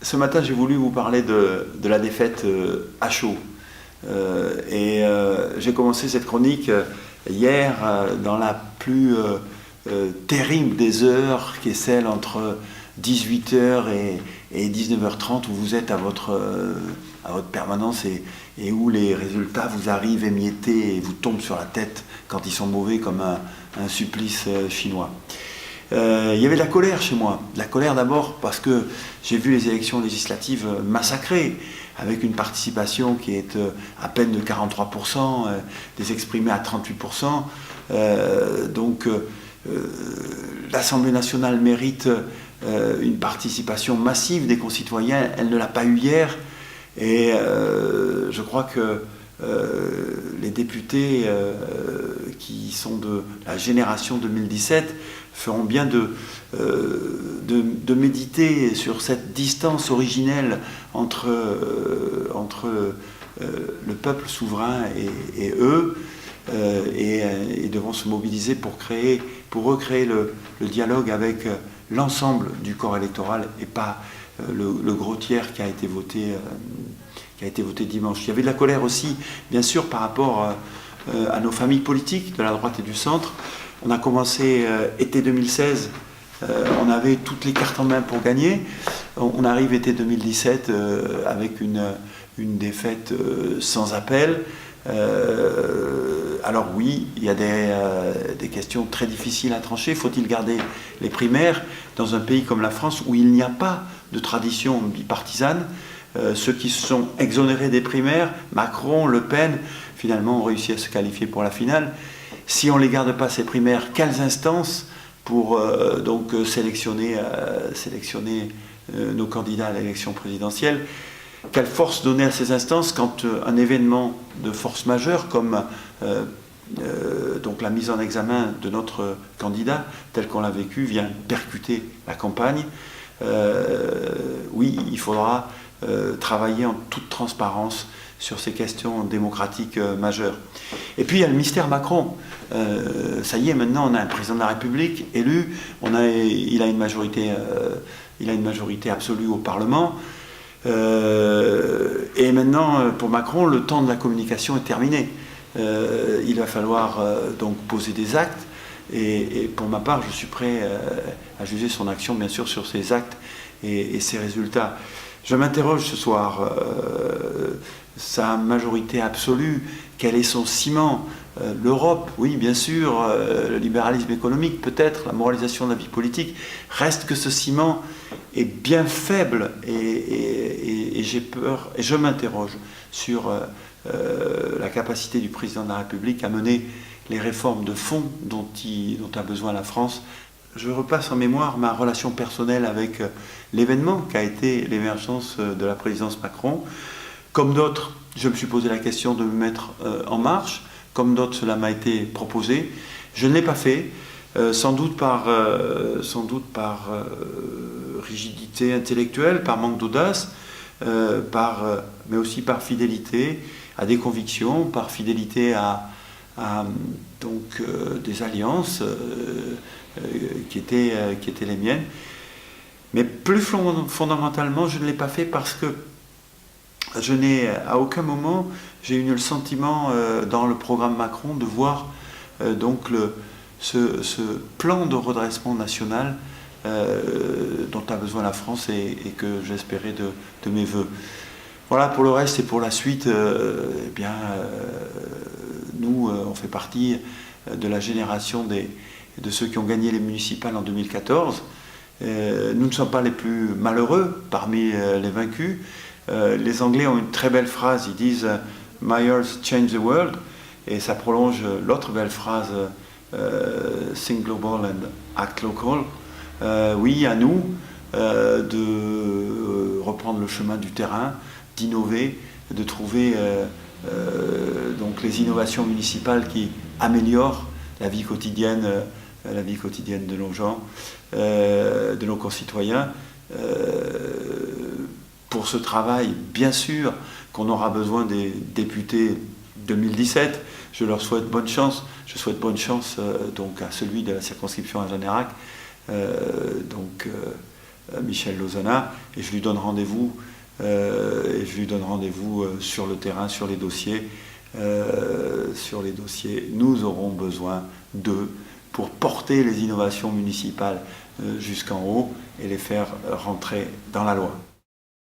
Ce matin, j'ai voulu vous parler de la défaite à chaud. J'ai commencé cette chronique hier dans la plus terrible des heures, qui est celle entre 18h et 19h30, où vous êtes à votre permanence et où les résultats vous arrivent émiettés et vous tombent sur la tête quand ils sont mauvais, comme un supplice chinois. Il y avait de la colère chez moi. De la colère d'abord parce que j'ai vu les élections législatives massacrées, avec une participation qui est à peine de 43%, des exprimés à 38%. L'Assemblée nationale mérite une participation massive des concitoyens. Elle ne l'a pas eu hier. Et je crois que les députés qui sont de la génération 2017 feront bien de méditer sur cette distance originelle entre le peuple souverain et eux, et devront se mobiliser pour recréer le dialogue avec l'ensemble du corps électoral et pas le gros tiers qui a été voté dimanche. Il y avait de la colère aussi, bien sûr, par rapport à nos familles politiques de la droite et du centre. On a commencé été 2016, on avait toutes les cartes en main pour gagner. On arrive été 2017 avec une défaite sans appel. Alors oui, il y a des questions très difficiles à trancher. Faut-il garder les primaires dans un pays comme la France où il n'y a pas de tradition bipartisane? Ceux qui se sont exonérés des primaires, Macron, Le Pen, finalement ont réussi à se qualifier pour la finale. Si on ne les garde pas, ces primaires, quelles instances pour sélectionner nos candidats à l'élection présidentielle? Quelle force donner à ces instances quand un événement de force majeure comme la mise en examen de notre candidat, tel qu'on l'a vécu, vient percuter la campagne? Oui, il faudra travailler en toute transparence sur ces questions démocratiques majeures. Et puis il y a le mystère Macron. Ça y est, maintenant on a un président de la République élu, il a une majorité absolue au Parlement. Et maintenant, pour Macron, le temps de la communication est terminé. Il va falloir donc poser des actes. Et pour ma part, je suis prêt à juger son action, bien sûr, sur ses actes et ses résultats. Je m'interroge ce soir, sa majorité absolue, quel est son ciment? L'Europe, oui, bien sûr, le libéralisme économique, peut-être, la moralisation de la vie politique, reste que ce ciment est bien faible et j'ai peur, et je m'interroge sur la capacité du président de la République à mener les réformes de fond dont a besoin la France. Je repasse en mémoire ma relation personnelle avec l'événement qu'a été l'émergence de la présidence Macron. Comme d'autres, je me suis posé la question de me mettre en marche. Comme d'autres, cela m'a été proposé. Je ne l'ai pas fait, sans doute par rigidité intellectuelle, par manque d'audace, mais aussi par fidélité à des convictions, par fidélité à des alliances qui étaient les miennes. Mais plus fondamentalement, je ne l'ai pas fait parce que je n'ai à aucun moment j'ai eu le sentiment dans le programme Macron de voir ce plan de redressement national dont a besoin la France et que j'espérais de mes voeux. Voilà, pour le reste et pour la suite, nous, on fait partie de la génération de ceux qui ont gagné les municipales en 2014. Nous ne sommes pas les plus malheureux parmi les vaincus. Les Anglais ont une très belle phrase, ils disent « Myers change the world », et ça prolonge l'autre belle phrase « Think global and act local ». Oui, à nous de reprendre le chemin du terrain, d'innover, de trouver les innovations municipales qui améliorent la vie quotidienne de nos gens, de nos concitoyens. Pour ce travail, bien sûr, qu'on aura besoin des députés 2017. Je leur souhaite bonne chance. Je souhaite bonne chance à celui de la circonscription à Jeannerac. Michel Lozana, et je lui donne rendez-vous sur le terrain, sur les dossiers. Nous aurons besoin d'eux pour porter les innovations municipales jusqu'en haut et les faire rentrer dans la loi.